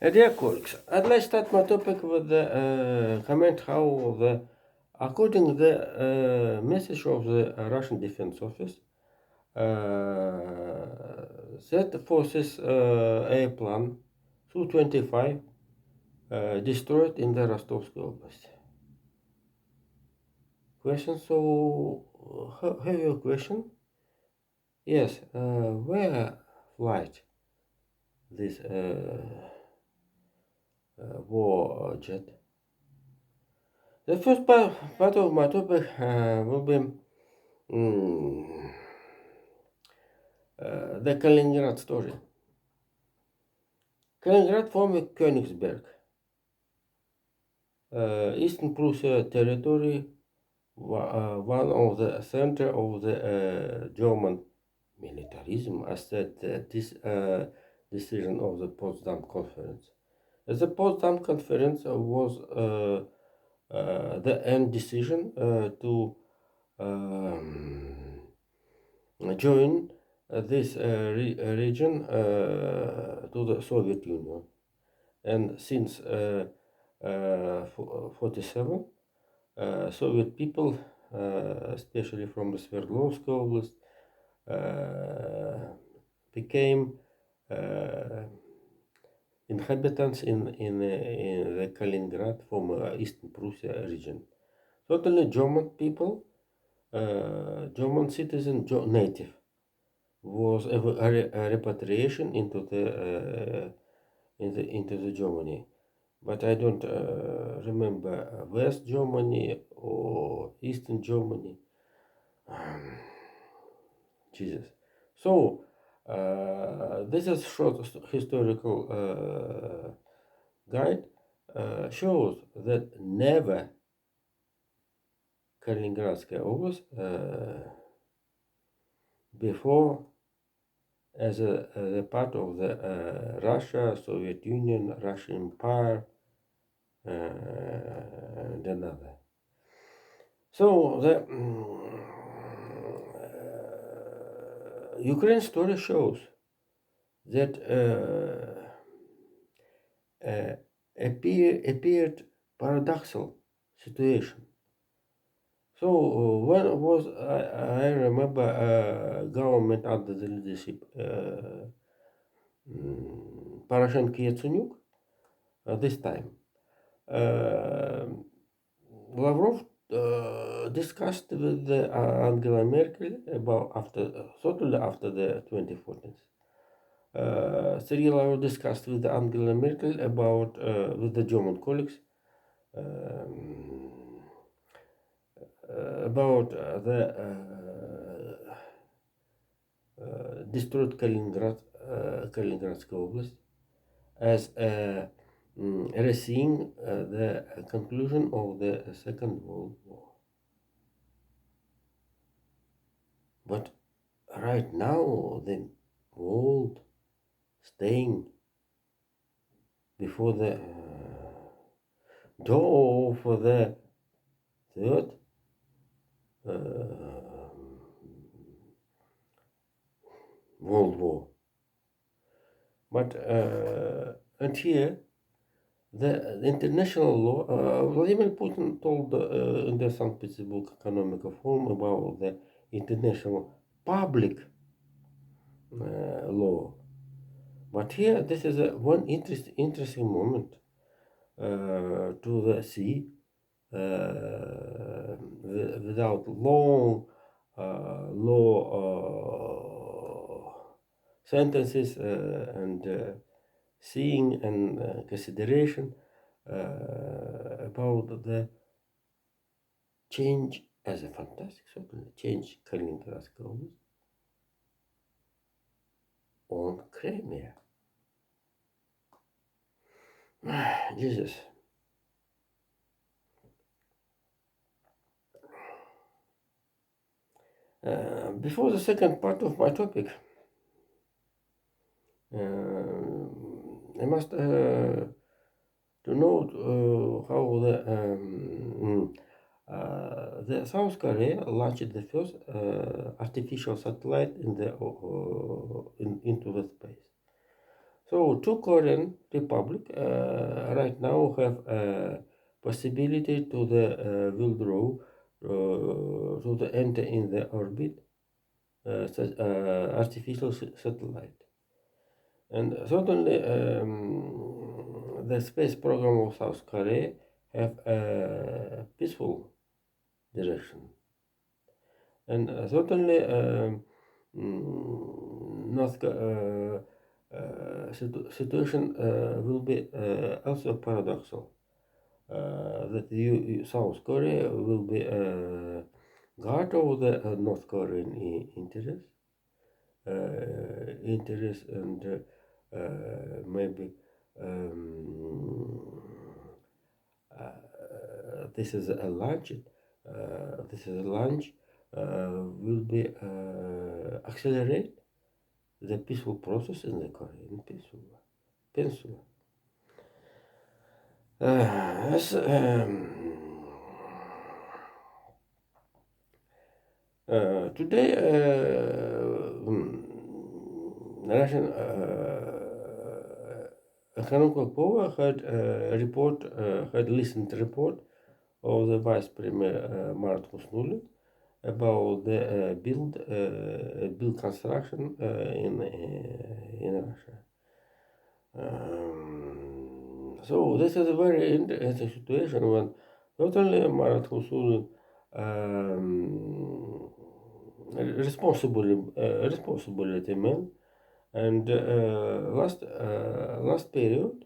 Dear colleagues, I'd like to start my topic with the comment how according to the message of the Russian Defense Office, that forces airplane Su-25 destroyed in the Rostovsky Oblast. Question, so have you a question? Yes, where flight this war jet? The first part of my topic will be the Kaliningrad story. Kaliningrad former Königsberg, Eastern Prussia territory, one of the center of the German militarism, as said this decision of the Potsdam Conference. The Potsdam Conference was the end decision to join this region to the Soviet Union. And since 47, Soviet people, especially from the Sverdlovsk Oblast, became inhabitants in the Kaliningrad from Eastern Prussia region. Totally German people, German citizen, native, was a repatriation into the Germany, but I don't remember West Germany or Eastern Germany. Jesus. So this is short historical guide shows that never Kaliningradskaya Oblast before as a part of the Russia, Soviet Union, Russian Empire, and another. So the Ukraine story shows that appeared paradoxical situation. So when was I remember government under the leadership Poroshenko Yatsenyuk this time. Lavrov discussed with Angela Merkel about shortly after the 2014. Sergei Lavrov discussed with Angela Merkel about with the German colleagues about the destroyed Kaliningrad Oblast as seeing the conclusion of the Second World War. But right now, the world staying before the door for the third World War. But and here, the international law, Vladimir Putin told in the St. Petersburg Economic Forum about the international public law. But here, this is one interesting moment to the sea without long law sentences and seeing and consideration about the change as a fantastic certainly change Kaliningrad Oblast on Crimea. Jesus. Before the second part of my topic, I must to note how the South Korea launched the first artificial satellite into the space. So two Korean republic right now have possibility to the withdraw to the enter in the orbit artificial satellite. And certainly, the space program of South Korea have a peaceful direction, and certainly, situation will be also paradoxal. That South Korea will be guard of the North Korean interest and maybe um, this is a launch. Will be accelerate the peaceful process in the Korean Peninsula. Yes, today, Russian economical power had listened report of the Vice Premier Marat Husnuli about the build construction in Russia. So this is a very interesting situation when not only Marat Husnuli responsibility man, and last period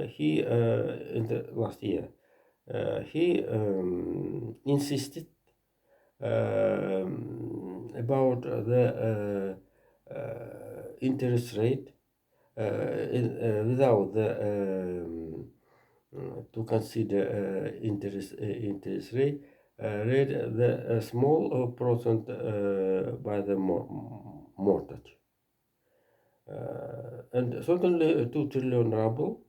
he in the last year he insisted about the interest rate without the to consider interest rate the small percent by the mortgage. And certainly 2 trillion ruble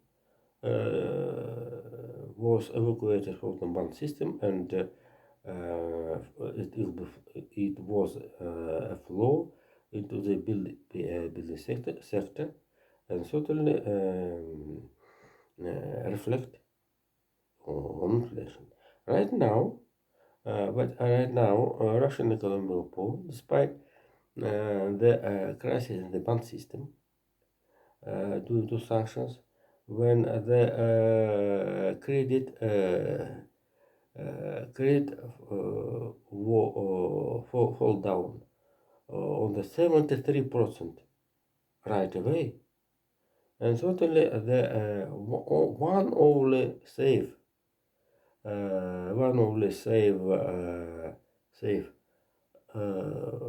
was evacuated from the bank system, and it was a flow into the building sector, and certainly reflect on inflation. Right now, Russian economy will poor despite the crisis in the bank system due to sanctions, when the credit fall down on the 73% right away, and certainly the one only save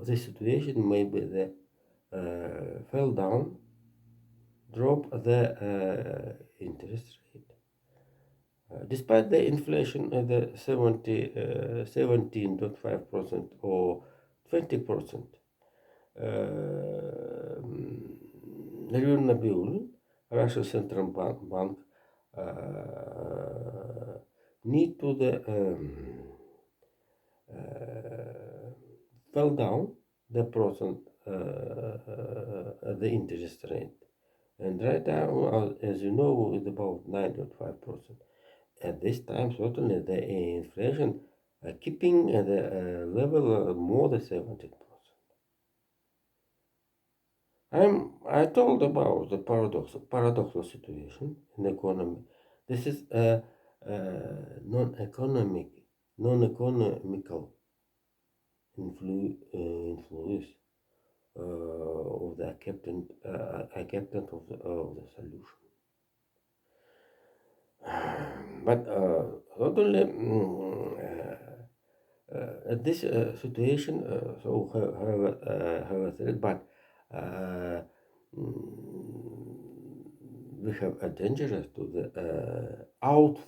this situation, maybe the fell down, drop the interest rate. Despite the inflation at the 17.5% or 20%, Nabil, Russian Central Bank, need to the fell down the percent the interest rate, and right now, as you know, it's about 9.5%. At this time, certainly the inflation keeping at a level more than 70%. I told about the paradoxal situation in the economy. This is a non-economical influence of the acceptance of the solution. But not only this situation, so have a threat, but we have a dangerous to the out